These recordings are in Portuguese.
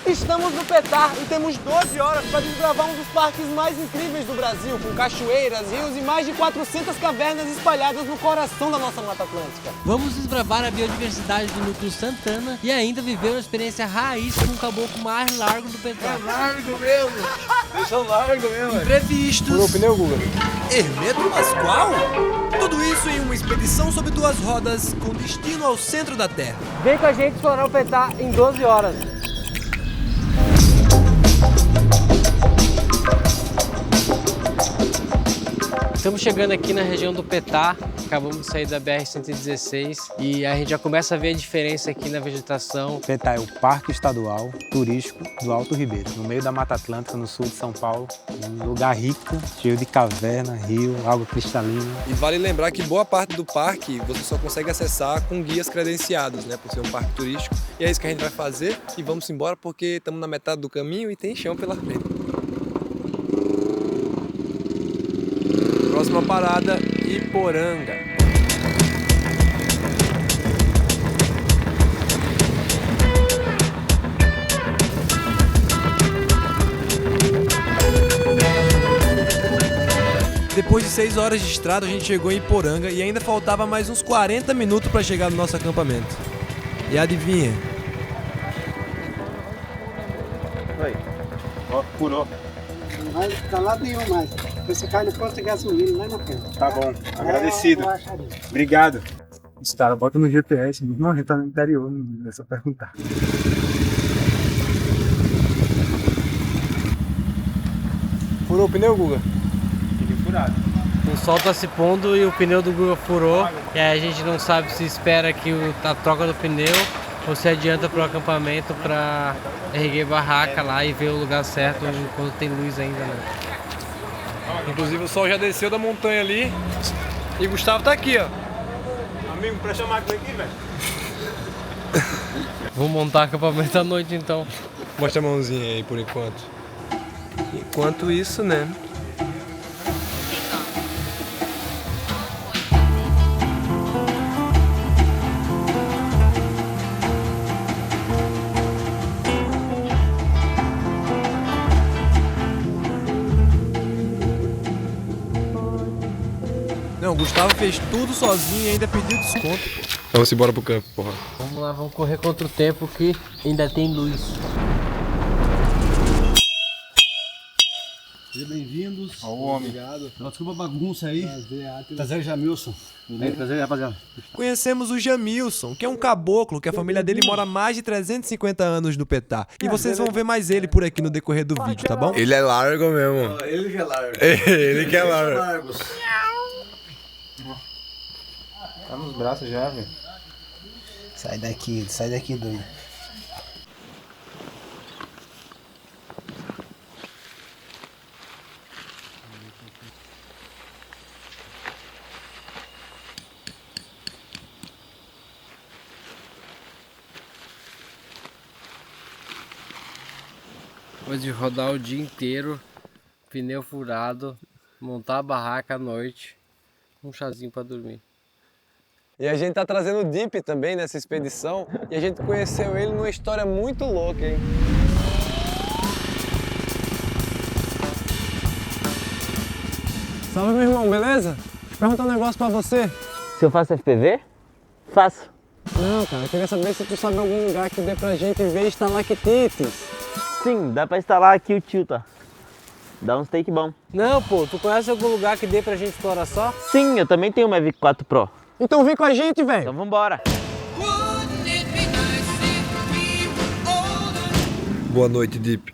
Estamos no Petar e temos 12 horas para desbravar um dos parques mais incríveis do Brasil, com cachoeiras, rios e mais de 400 cavernas espalhadas no coração da nossa Mata Atlântica. Vamos desbravar a biodiversidade do Núcleo Santana e ainda viver uma experiência raiz com o caboclo mais largo do Petar. É largo mesmo! Deixa largo mesmo! Imprevistos. Furou o pneu, Guga? Hermeto Pascoal? Tudo isso em uma expedição sobre 2 rodas com destino ao centro da Terra. Vem com a gente explorar o Petar em 12 horas. Estamos chegando aqui na região do Petar, acabamos de sair da BR-116 e a gente já começa a ver a diferença aqui na vegetação. Petar é o Parque Estadual Turístico do Alto Ribeiro, no meio da Mata Atlântica, no sul de São Paulo. Um lugar rico, cheio de caverna, rio, água cristalina. E vale lembrar que boa parte do parque você só consegue acessar com guias credenciados, né, por ser um parque turístico. E é isso que a gente vai fazer e vamos embora porque estamos na metade do caminho e tem chão pela frente. Próxima parada, Iporanga. Depois de 6 horas de estrada, a gente chegou em Iporanga e ainda faltava mais uns 40 minutos para chegar no nosso acampamento. E adivinha? Oi. Ó, furou. Não vai pra lado nenhum mais. Você cai no posto de gasolina lá na frente. Tá bom, agradecido. Obrigado. Cara, bota no GPS. Não, a gente tá no interior, não é só perguntar. Furou o pneu, Guga? Fiquei furado. O sol tá se pondo e o pneu do Guga furou. E aí a gente não sabe se espera que a troca do pneu ou se adianta pro acampamento para erguer barraca lá e ver o lugar certo enquanto tem luz ainda, né? Inclusive o sol já desceu da montanha ali e Gustavo tá aqui, ó. Amigo, presta a máquina aqui, velho. Vou montar acampamento à noite então. Mostra a mãozinha aí por enquanto. Enquanto isso, né? Não, o Gustavo fez tudo sozinho e ainda pediu desconto. Vamos embora pro campo, porra. Vamos lá, vamos correr contra o tempo que ainda tem luz. Sejam bem-vindos. Ó o homem. Obrigado. Desculpa a bagunça aí. Prazer, Jamilson. Prazer, rapaziada. Conhecemos o Jamilson, que é um caboclo que a família dele mora há mais de 350 anos no Petar. E vocês vão ver mais ele por aqui no decorrer do vídeo, tá bom? Ele é largo mesmo. Ele que é largo. Ele que é largo. Largos. Tá nos braços já, velho. Sai daqui, doido. Depois de rodar o dia inteiro, pneu furado, montar a barraca à noite, um chazinho para dormir. E a gente tá trazendo o Deep também nessa expedição e a gente conheceu ele numa história muito louca, hein? Salve, meu irmão, beleza? Deixa eu perguntar um negócio pra você. Se eu faço FPV? Faço. Não, cara, eu queria saber se tu sabe algum lugar que dê pra gente ver estalactites. Sim, dá pra instalar aqui o tio, tá? Dá uns take bom. Não, pô, tu conhece algum lugar que dê pra gente explorar só? Sim, eu também tenho uma Mavic 4 Pro. Então vem com a gente, velho. Então vambora. Boa noite, Deep.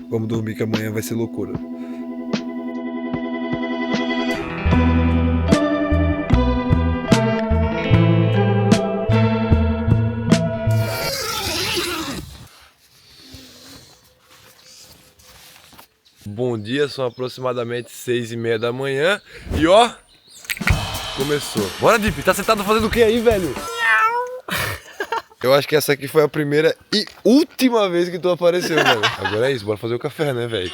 Vamos dormir que amanhã vai ser loucura. Bom dia, são aproximadamente 6h30 da manhã e ó, começou. Bora, Deep, tá sentado fazendo o que aí, velho? Eu acho que essa aqui foi a primeira e última vez que tu apareceu, velho. Agora é isso, bora fazer o café, né, velho?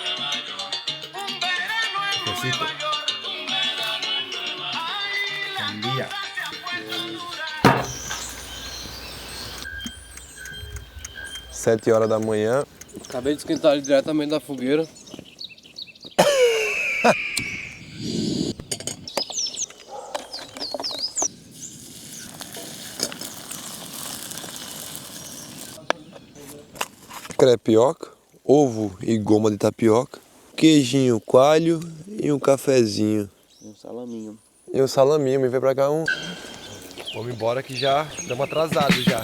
7 horas da manhã. Acabei de esquentar ele diretamente da fogueira. Crepioca, ovo e goma de tapioca, queijinho, coalho e um cafezinho. Um salaminho. E um salaminho, me vem pra cá um. Vamos embora que já estamos atrasados já.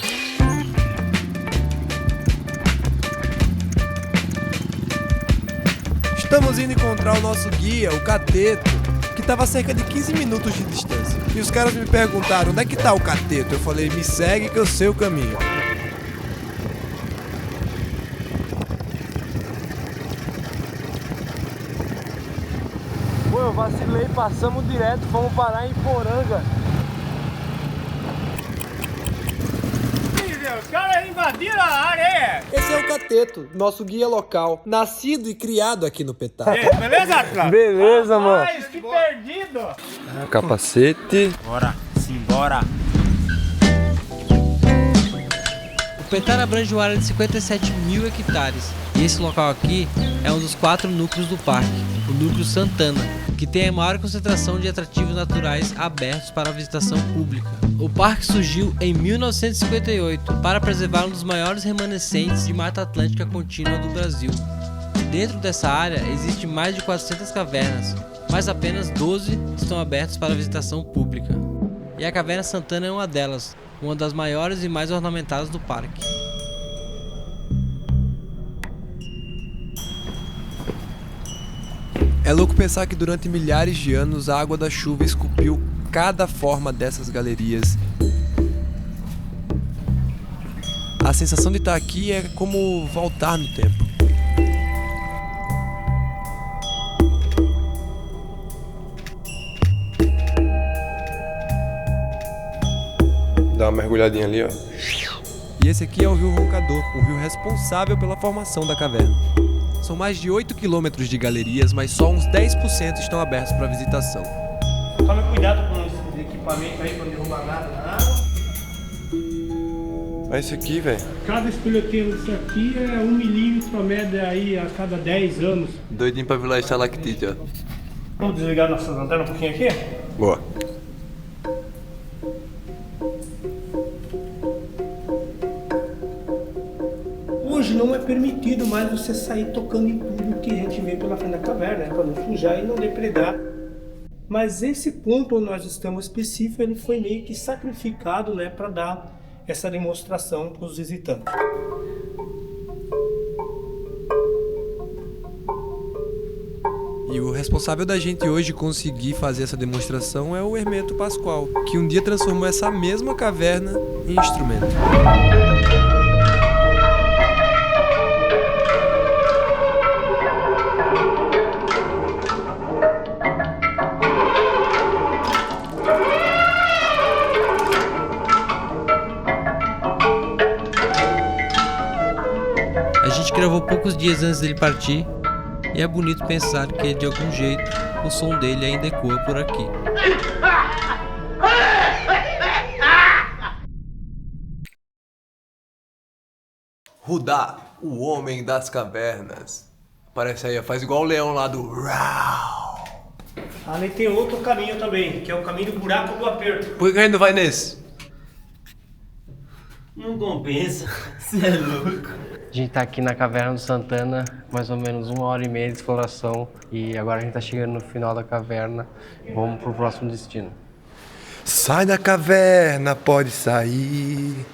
Estamos indo encontrar o nosso guia, o Cateto, que estava a cerca de 15 minutos de distância. E os caras me perguntaram, onde é que tá o Cateto? Eu falei, me segue que eu sei o caminho. Pô, eu vacilei, passamos direto, fomos parar em Poranga. Os caras invadiram a área, é? Esse é o Cateto, nosso guia local, nascido e criado aqui no Petá. Beleza, Atlas? Beleza, mano. Mas que perdido! Capacete. Bora, simbora! O Petá abrange uma área de 57 mil hectares. E esse local aqui é um dos 4 núcleos do parque, o Núcleo Santana, que tem a maior concentração de atrativos naturais abertos para a visitação pública. O parque surgiu em 1958 para preservar um dos maiores remanescentes de Mata Atlântica contínua do Brasil. Dentro dessa área existem mais de 400 cavernas, mas apenas 12 estão abertas para a visitação pública. E a Caverna Santana é uma delas, uma das maiores e mais ornamentadas do parque. É louco pensar que durante milhares de anos a água da chuva esculpiu cada forma dessas galerias. A sensação de estar aqui é como voltar no tempo. Dá uma mergulhadinha ali, ó. E esse aqui é o Rio Roncador, o rio responsável pela formação da caverna. São mais de 8 quilômetros de galerias, mas só uns 10% estão abertos para visitação. Tome cuidado com esse equipamento aí pra não derrubar nada na água. Olha isso aqui, velho. Cada espelhoteiro desse aqui é 1 milímetro a média aí a cada 10 anos. Doidinho pra virar estalactite, ó. Vamos desligar nossas lanternas um pouquinho aqui? Boa. Hoje não é permitido mais você sair tocando em tudo que a gente vê pela frente da caverna, né, para não sujar e não depredar. Mas esse ponto onde nós estamos específico, ele foi meio que sacrificado, né, para dar essa demonstração para os visitantes. E o responsável da gente hoje conseguir fazer essa demonstração é o Hermeto Pascoal, que um dia transformou essa mesma caverna em instrumento. A gente gravou poucos dias antes dele partir, e é bonito pensar que de algum jeito o som dele ainda ecoa por aqui. Rudá, o homem das cavernas. Parece aí, faz igual o leão lá do Rau. Ali tem outro caminho também, que é o caminho do buraco do aperto. Por que a gente não vai nesse? Não compensa. Você é louco. A gente tá aqui na Caverna do Santana, mais ou menos 1h30 de exploração, e agora a gente tá chegando no final da caverna. Vamos pro próximo destino. Sai da caverna, pode sair.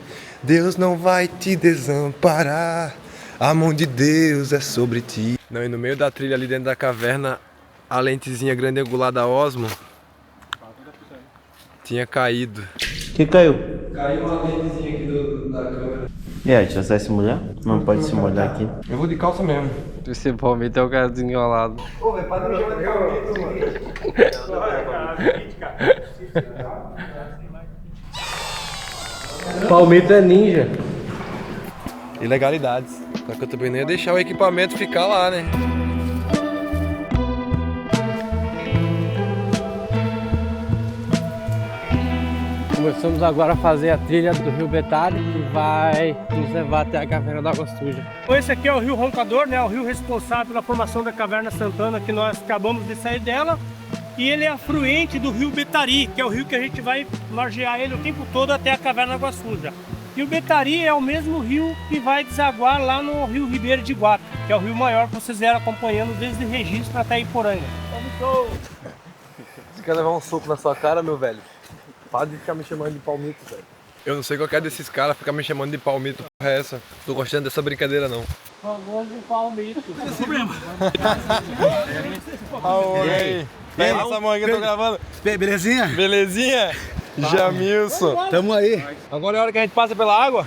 Deus não vai te desamparar. A mão de Deus é sobre ti. Não, e no meio da trilha ali dentro da caverna, a lentezinha grande angular da Osmo tinha caído. Que caiu? Caiu uma lentezinha aqui da câmera. E aí, já vai se molhar? Não pode se molhar aqui. Eu vou de calça mesmo. Principalmente é o cara desenrolado. Ô, velho, para não chamar de palmito, mano. Palmito é ninja. Ilegalidades. Só que eu também não ia deixar o equipamento ficar lá, né? Começamos agora a fazer a trilha do Rio Betari, que vai nos levar até a Caverna da Água Suja. Esse aqui é o Rio Roncador, né? O rio responsável pela formação da Caverna Santana, que nós acabamos de sair dela. E ele é afluente do Rio Betari, que é o rio que a gente vai margear ele o tempo todo até a Caverna da Água Suja. E o Betari é o mesmo rio que vai desaguar lá no Rio Ribeiro de Iguape, que é o rio maior que vocês vieram acompanhando desde Registro até Iporanga. Vamos! Você quer levar um soco na sua cara, meu velho? Para de ficar me chamando de palmito, velho. Eu não sei qual é desses caras ficar me chamando de palmito, porra é essa? Tô gostando dessa brincadeira, não. Famoso palmito. Não tem problema. Oi. Essa mão aqui eu tô gravando. Belezinha? Belezinha? Jamilson. Tamo aí. Agora é a hora que a gente passa pela água.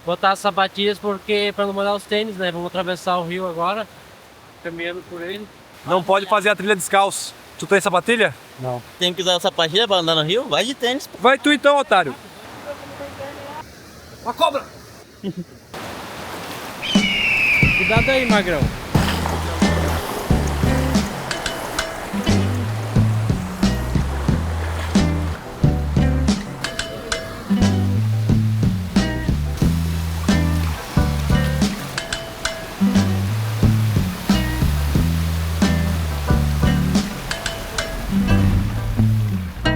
Botar as sapatilhas porque para não molhar os tênis, né? Vamos atravessar o rio agora, caminhando por ele. Não pode fazer a trilha descalço. Tu tem sapatilha? Tem que usar sapatilha pra andar no rio? Vai de tênis. Vai tu então, otário. Uma cobra! Cuidado aí, magrão.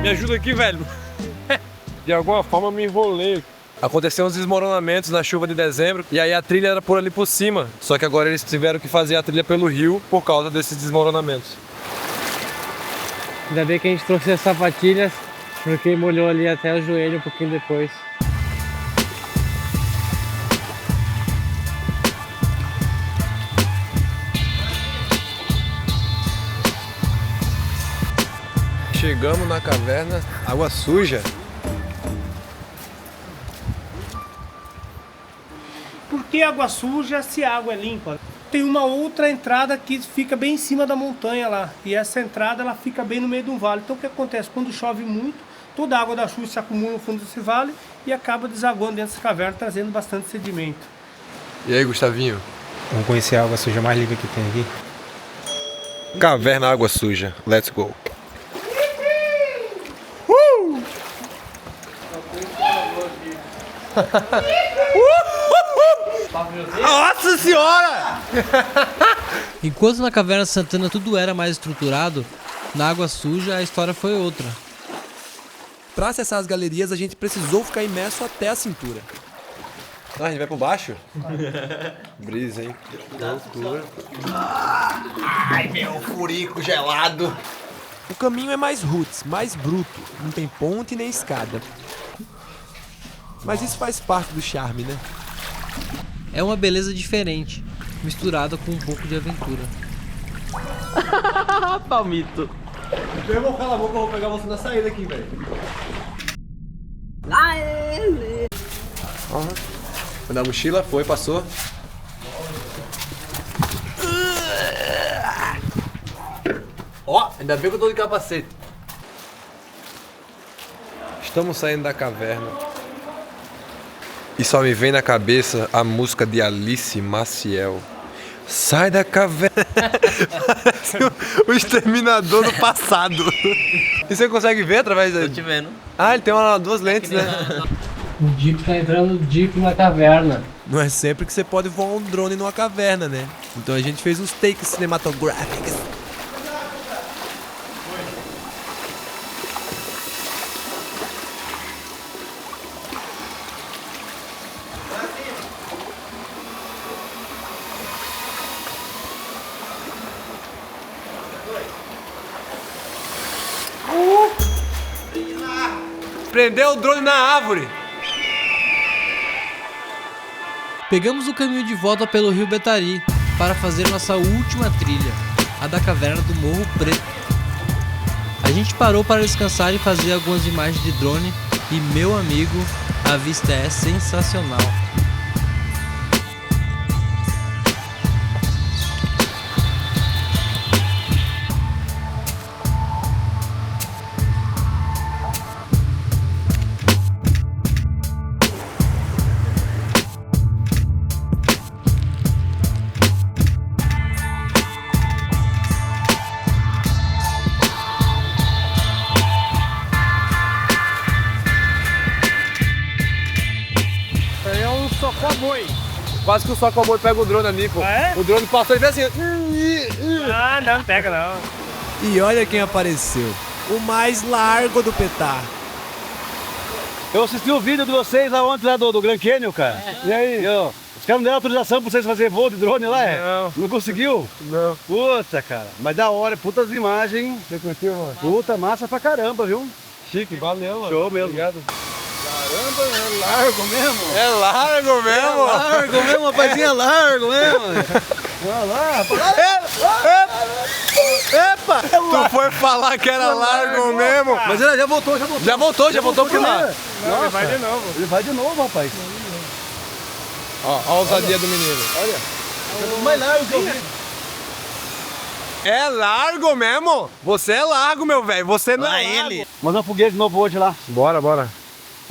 Me ajuda aqui, velho. De alguma forma eu me enrolei. Aconteceu uns desmoronamentos na chuva de dezembro e aí a trilha era por ali por cima. Só que agora eles tiveram que fazer a trilha pelo rio por causa desses desmoronamentos. Ainda bem que a gente trouxe as sapatilhas, porque molhou ali até o joelho um pouquinho depois. Chegamos na caverna, água suja. Por que água suja se a água é limpa? Tem uma outra entrada que fica bem em cima da montanha lá. E essa entrada ela fica bem no meio de um vale. Então o que acontece? Quando chove muito, toda a água da chuva se acumula no fundo desse vale e acaba desaguando dentro dessa caverna, trazendo bastante sedimento. E aí, Gustavinho? Vamos conhecer a água suja mais limpa que tem aqui. Caverna Água Suja. Let's go. Nossa senhora! Enquanto na Caverna Santana tudo era mais estruturado, na Água Suja a história foi outra. Para acessar as galerias, a gente precisou ficar imerso até a cintura. Ah, a gente vai por baixo? Brisa, hein? Loucura. Ai, meu furico gelado. O caminho é mais roots, mais bruto. Não tem ponte nem escada. Mas isso faz parte do charme, né? É uma beleza diferente, misturada com um pouco de aventura. Palmito. Eu vou calar a boca, eu vou pegar você na saída aqui, velho. Foi na mochila, foi, passou. Ó, ainda bem que eu tô de capacete. Estamos saindo da caverna. E só me vem na cabeça a música de Alice Maciel. Sai da caverna. Parece o exterminador do passado. E você consegue ver através da... Tô te vendo. Ah, ele tem duas lentes, né? O Jeep tá entrando deep na caverna. Não é sempre que você pode voar um drone numa caverna, né? Então a gente fez uns takes cinematográficos. Prendeu o drone na árvore. Pegamos o caminho de volta pelo Rio Betari para fazer nossa última trilha, a da Caverna do Morro Preto. A gente parou para descansar e fazer algumas imagens de drone e, meu amigo, a vista é sensacional. Quase que o sol acabou e pega o drone ali, pô. É? O drone passou e fez assim. Ah, não pega não. E olha quem apareceu. O mais largo do Petar. Eu assisti o vídeo de vocês ontem lá do Grand Canyon, cara. E aí? Os caras não deram autorização pra vocês fazerem voo de drone lá, é? Não. Não conseguiu? Não. Puta, cara. Mas da hora, putas imagens. Você curtiu, mano? Puta, massa pra caramba, viu? Chique, valeu, mano. Show mesmo. Obrigado. Caramba, é largo mesmo. É largo mesmo? Largo mesmo, rapazinho, é largo mesmo. Olha lá, rapaz. Tu foi falar que era largo mesmo? Mas ele já voltou. Já voltou por lá. Não, ele vai de novo. Ele vai de novo, rapaz. Ó, a ousadia do menino. O mais largo que eu vi. É largo mesmo? Você é largo, meu velho. Você não é largo. Mas um foguete novo hoje lá. Bora.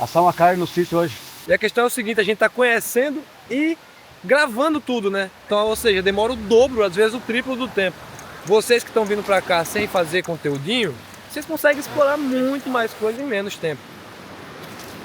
Assar uma carne no sítio hoje. E a questão é o seguinte, a gente tá conhecendo e gravando tudo, né? Então, ou seja, demora o dobro, às vezes o triplo do tempo. Vocês que estão vindo pra cá sem fazer conteúdinho, vocês conseguem explorar muito mais coisa em menos tempo.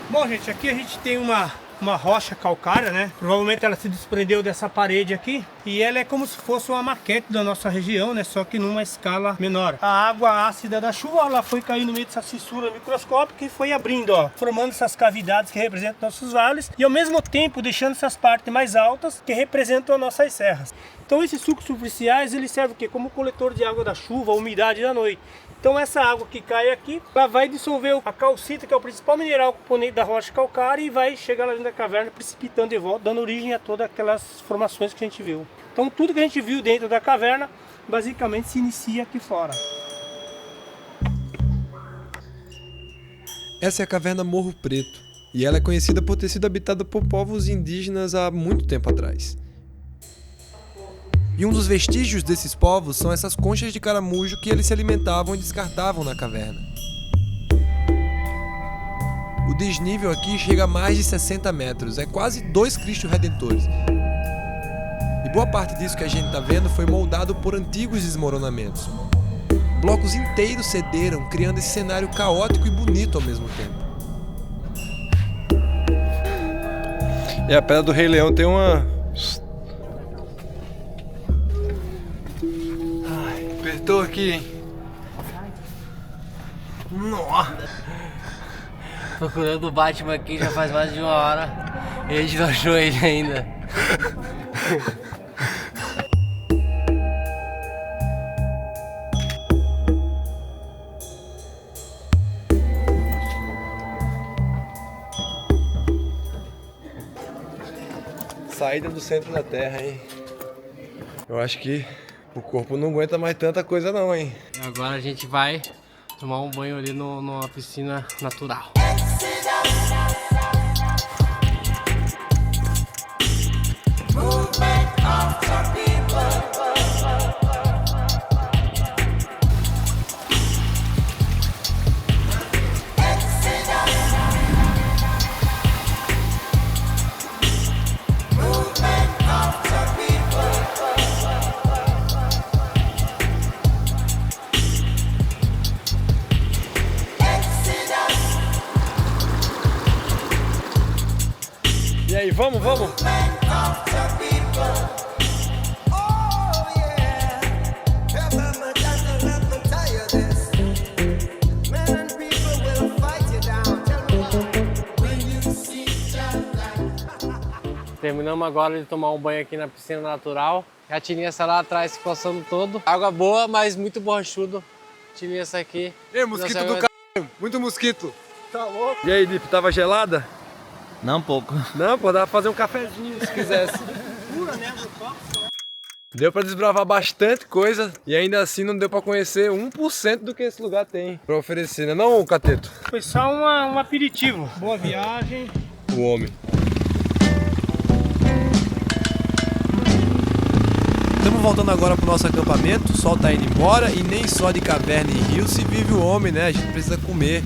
Bom, gente, aqui a gente tem uma rocha calcária, né? Provavelmente ela se desprendeu dessa parede aqui e ela é como se fosse uma maquete da nossa região, né? Só que numa escala menor. A água ácida da chuva, ela foi cair no meio dessa fissura microscópica e foi abrindo, ó, formando essas cavidades que representam nossos vales e ao mesmo tempo deixando essas partes mais altas que representam as nossas serras. Então esses sucos superficiais, eles servem o quê? Como coletor de água da chuva, a umidade da noite. Então essa água que cai aqui, ela vai dissolver a calcita, que é o principal mineral componente da rocha calcária, e vai chegar lá dentro da caverna, precipitando de volta, dando origem a todas aquelas formações que a gente viu. Então tudo que a gente viu dentro da caverna, basicamente se inicia aqui fora. Essa é a caverna Morro Preto, e ela é conhecida por ter sido habitada por povos indígenas há muito tempo atrás. E um dos vestígios desses povos são essas conchas de caramujo que eles se alimentavam e descartavam na caverna. O desnível aqui chega a mais de 60 metros, é quase 2 Cristos Redentores. E boa parte disso que a gente está vendo foi moldado por antigos desmoronamentos. Blocos inteiros cederam, criando esse cenário caótico e bonito ao mesmo tempo. E a pedra do Rei Leão tem uma... Apertou aqui, hein? Nossa! Procurando o Batman aqui já faz mais de 1 hora e a gente não achou ele ainda. Saída do centro da Terra, hein? Eu acho que o corpo não aguenta mais tanta coisa não, hein? Agora a gente vai tomar um banho ali numa piscina natural. E aí, vamos? Terminamos agora de tomar um banho aqui na piscina natural. A Tininha lá atrás se coçando todo. Água boa, mas muito borrachudo. Tininha essa aqui. Ei, mosquito do c... Muito mosquito. Tá louco? E aí, Lipe, tava gelada? Não pouco. Não, pô, dá pra fazer um cafezinho se quisesse. Deu pra desbravar bastante coisa e ainda assim não deu pra conhecer 1% do que esse lugar tem pra oferecer, né não, Cateto? Foi só um aperitivo. Boa viagem. O homem. Estamos voltando agora pro nosso acampamento, o sol tá indo embora e nem só de caverna e rio se vive o homem, né? A gente precisa comer.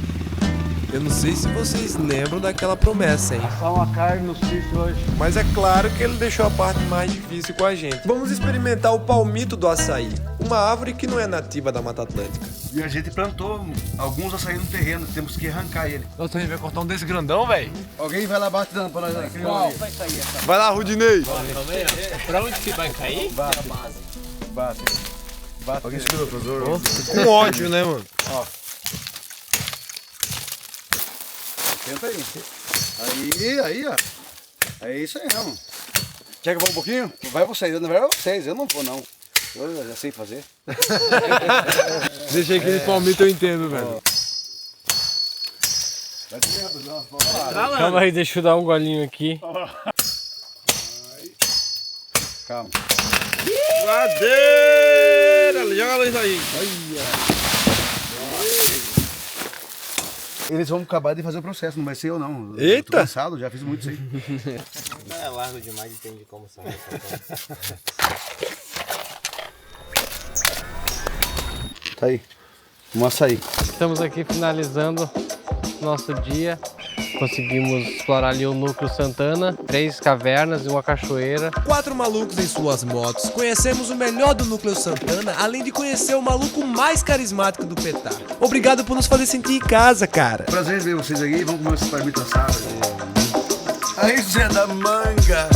Eu não sei se vocês lembram daquela promessa, hein? Assar uma carne no sítio hoje. Mas é claro que ele deixou a parte mais difícil com a gente. Vamos experimentar o palmito do açaí. uma árvore que não é nativa da Mata Atlântica. E a gente plantou alguns açaí no terreno, temos que arrancar ele. Nossa, a gente vai cortar um desse grandão, velho. Alguém vai lá abaixo dando pra nós aí. Vai lá, Rudinei. Pra onde que vai cair? Bate. Alguém segura o professor. Com ódio, né, mano? Tenta aí. Aí, ó. É isso aí, não. Quer que eu vá um pouquinho? Vai vocês, na verdade é vocês, eu não vou não. Eu já sei fazer. Deixa aquele palmito, eu entendo, velho. Calma aí, deixa eu dar um golinho aqui. Calma. Madeira! Joga a luz aí. Eles vão acabar de fazer o processo, não vai ser eu não. Eita! Eu tô cansado, já fiz muito isso aí. É largo demais, entende como são. Tá aí. Um açaí. Estamos aqui finalizando nosso dia. Conseguimos explorar ali o núcleo Santana, 3 cavernas e uma cachoeira. 4 malucos em suas motos. Conhecemos o melhor do Núcleo Santana, além de conhecer o maluco mais carismático do Petar. Obrigado por nos fazer sentir em casa, cara. Prazer ver vocês aí, vamos comer esse palmito assado. Aí, Zé da Manga!